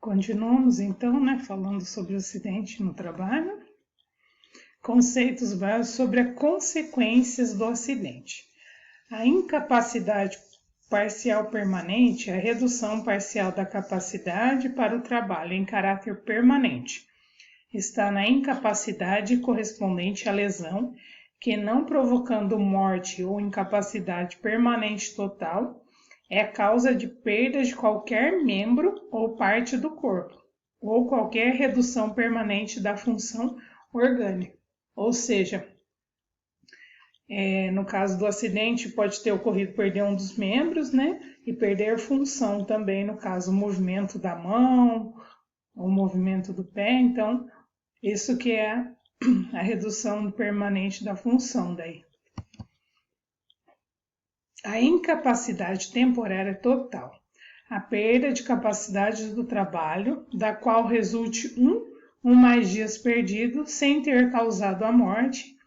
Continuamos então, falando sobre o acidente no trabalho. Conceitos básicos sobre as consequências do acidente. A incapacidade parcial permanente é a redução parcial da capacidade para o trabalho em caráter permanente. Está na incapacidade correspondente à lesão, que não provocando morte ou incapacidade permanente total, é causa de perda de qualquer membro ou parte do corpo, ou qualquer redução permanente da função orgânica. Ou seja, no caso do acidente, pode ter ocorrido perder um dos membros, e perder função também, no caso, o movimento da mão, o movimento do pé. Então, isso que é a redução permanente da função daí. A incapacidade temporária total, a perda de capacidade do trabalho, da qual resulte um ou mais dias perdidos sem ter causado a morte.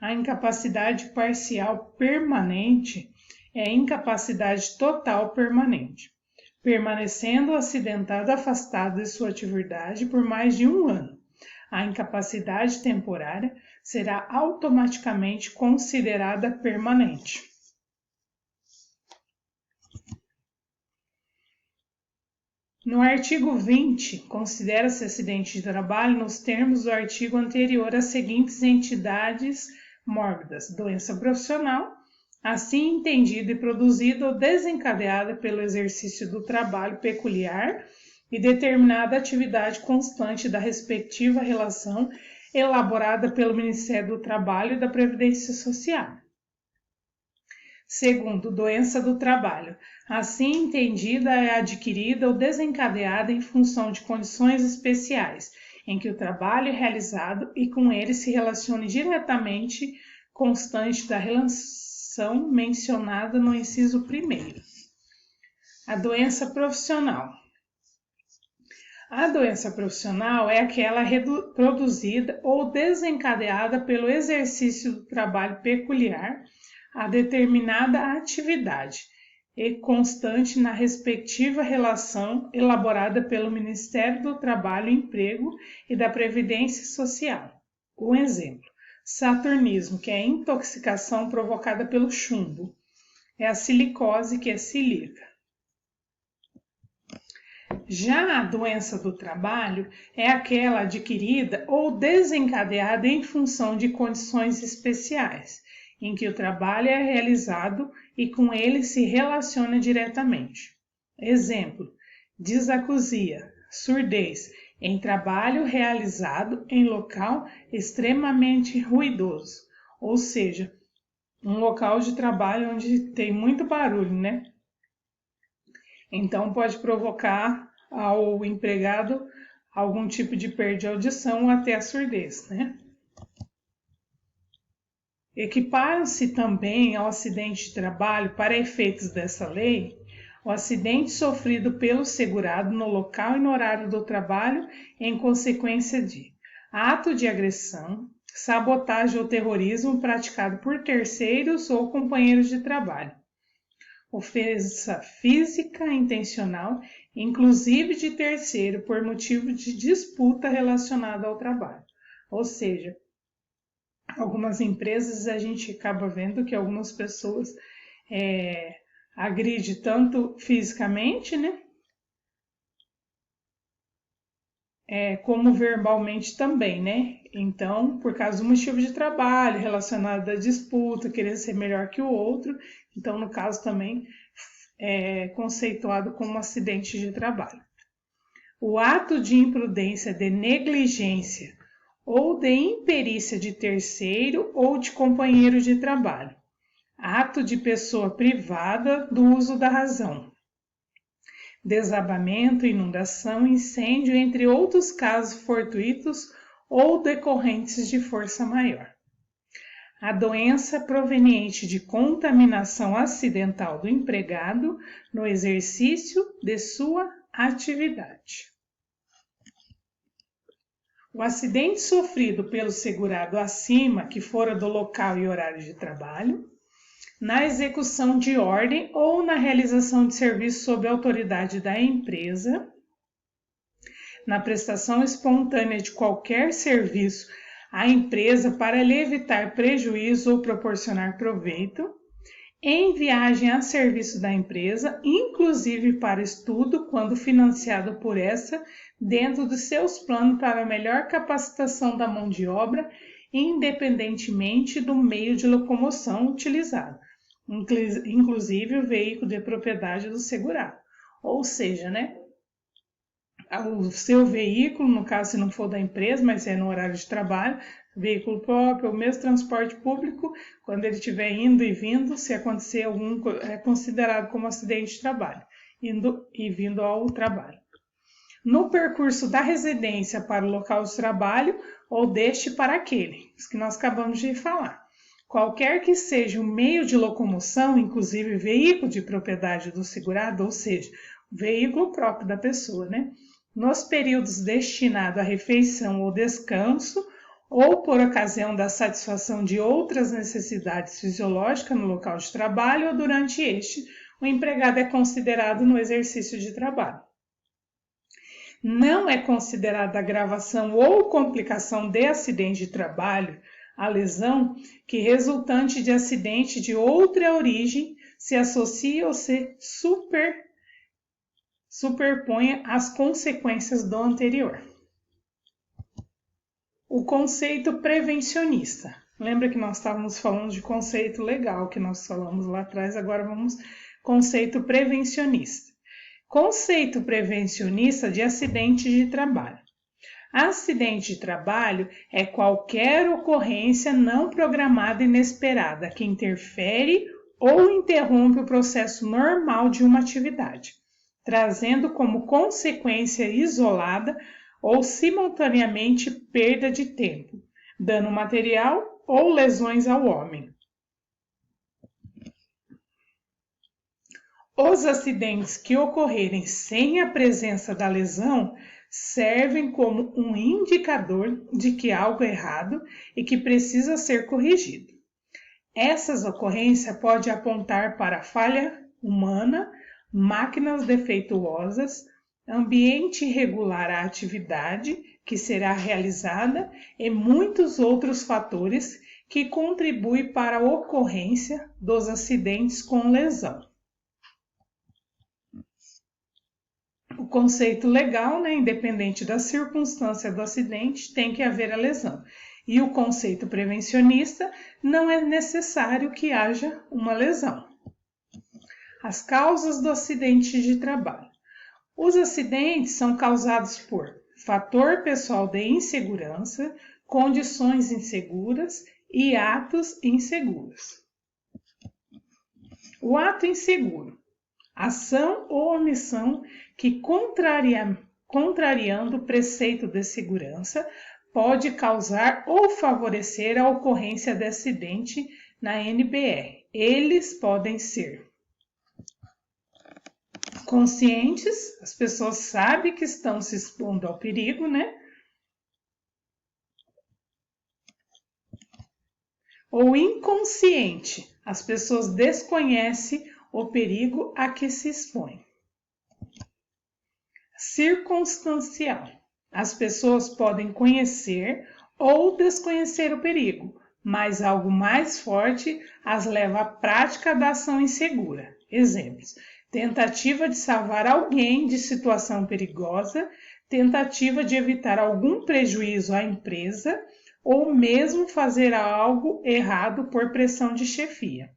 A incapacidade parcial permanente é a incapacidade total permanente, permanecendo acidentado afastado de sua atividade por mais de um ano. A incapacidade temporária será automaticamente considerada permanente. No artigo 20, considera-se acidente de trabalho nos termos do artigo anterior as seguintes entidades mórbidas: doença profissional, assim entendida e produzida ou desencadeada pelo exercício do trabalho peculiar e determinada atividade constante da respectiva relação elaborada pelo Ministério do Trabalho e da Previdência Social. Segundo, doença do trabalho. Assim entendida é adquirida ou desencadeada em função de condições especiais, em que o trabalho é realizado e com ele se relacione diretamente constante da relação mencionada no inciso 1º. A doença profissional. A doença profissional é aquela produzida ou desencadeada pelo exercício do trabalho peculiar a determinada atividade e constante na respectiva relação elaborada pelo Ministério do Trabalho, Emprego e da Previdência Social. Um exemplo: saturnismo, que é a intoxicação provocada pelo chumbo. É a silicose, que é silica. Já a doença do trabalho é aquela adquirida ou desencadeada em função de condições especiais, em que o trabalho é realizado e com ele se relaciona diretamente. Exemplo: disacusia, surdez, em trabalho realizado em local extremamente ruidoso, ou seja, um local de trabalho onde tem muito barulho, Então pode provocar ao empregado algum tipo de perda de audição ou até a surdez, Equiparam-se também ao acidente de trabalho, para efeitos dessa lei, o acidente sofrido pelo segurado no local e no horário do trabalho em consequência de ato de agressão, sabotagem ou terrorismo praticado por terceiros ou companheiros de trabalho, ofensa física intencional, inclusive de terceiro, por motivo de disputa relacionada ao trabalho. Ou seja, algumas empresas a gente acaba vendo que algumas pessoas agridem tanto fisicamente, como verbalmente também, Então, por causa do motivo de trabalho, relacionado à disputa, querer ser melhor que o outro, então, no caso também é conceituado como acidente de trabalho. O ato de imprudência, de negligência ou de imperícia de terceiro ou de companheiro de trabalho. Ato de pessoa privada do uso da razão. Desabamento, inundação, incêndio, entre outros casos fortuitos ou decorrentes de força maior. A doença proveniente de contaminação acidental do empregado no exercício de sua atividade. O acidente sofrido pelo segurado acima, que fora do local e horário de trabalho, na execução de ordem ou na realização de serviço sob a autoridade da empresa, na prestação espontânea de qualquer serviço à empresa para lhe evitar prejuízo ou proporcionar proveito, em viagem a serviço da empresa, inclusive para estudo, quando financiado por essa, dentro dos seus planos para melhor capacitação da mão de obra, independentemente do meio de locomoção utilizado, inclusive o veículo de propriedade do segurado. Ou seja, né, o seu veículo, no caso se não for da empresa, mas é no horário de trabalho, veículo próprio, ou mesmo transporte público, quando ele estiver indo e vindo, se acontecer algum, é considerado como acidente de trabalho, indo e vindo ao trabalho. No percurso da residência para o local de trabalho ou deste para aquele, isso que nós acabamos de falar. Qualquer que seja o meio de locomoção, inclusive veículo de propriedade do segurado, ou seja, veículo próprio da pessoa, né? Nos períodos destinados à refeição ou descanso, ou por ocasião da satisfação de outras necessidades fisiológicas no local de trabalho ou durante este, o empregado é considerado no exercício de trabalho. Não é considerada agravação ou complicação de acidente de trabalho a lesão que, resultante de acidente de outra origem, se associa ou se superponha às consequências do anterior. O conceito prevencionista. Lembra que nós estávamos falando de conceito legal, que nós falamos lá atrás, agora vamos conceito prevencionista. Conceito prevencionista de acidente de trabalho. Acidente de trabalho é qualquer ocorrência não programada e inesperada que interfere ou interrompe o processo normal de uma atividade, trazendo como consequência isolada ou simultaneamente perda de tempo, dano material ou lesões ao homem. Os acidentes que ocorrerem sem a presença da lesão servem como um indicador de que algo é errado e que precisa ser corrigido. Essas ocorrências podem apontar para falha humana, máquinas defeituosas, ambiente irregular à atividade que será realizada e muitos outros fatores que contribuem para a ocorrência dos acidentes com lesão. O conceito legal, né, independente da circunstância do acidente, tem que haver a lesão. E o conceito prevencionista, não é necessário que haja uma lesão. As causas do acidente de trabalho. Os acidentes são causados por fator pessoal de insegurança, condições inseguras e atos inseguros. O ato inseguro. Ação ou omissão que, contrariando o preceito de segurança, pode causar ou favorecer a ocorrência de acidente na NBR. Eles podem ser conscientes, as pessoas sabem que estão se expondo ao perigo, né? Ou inconsciente, as pessoas desconhecem o perigo a que se expõe. Circunstancial. As pessoas podem conhecer ou desconhecer o perigo, mas algo mais forte as leva à prática da ação insegura. Exemplos: tentativa de salvar alguém de situação perigosa, tentativa de evitar algum prejuízo à empresa ou mesmo fazer algo errado por pressão de chefia.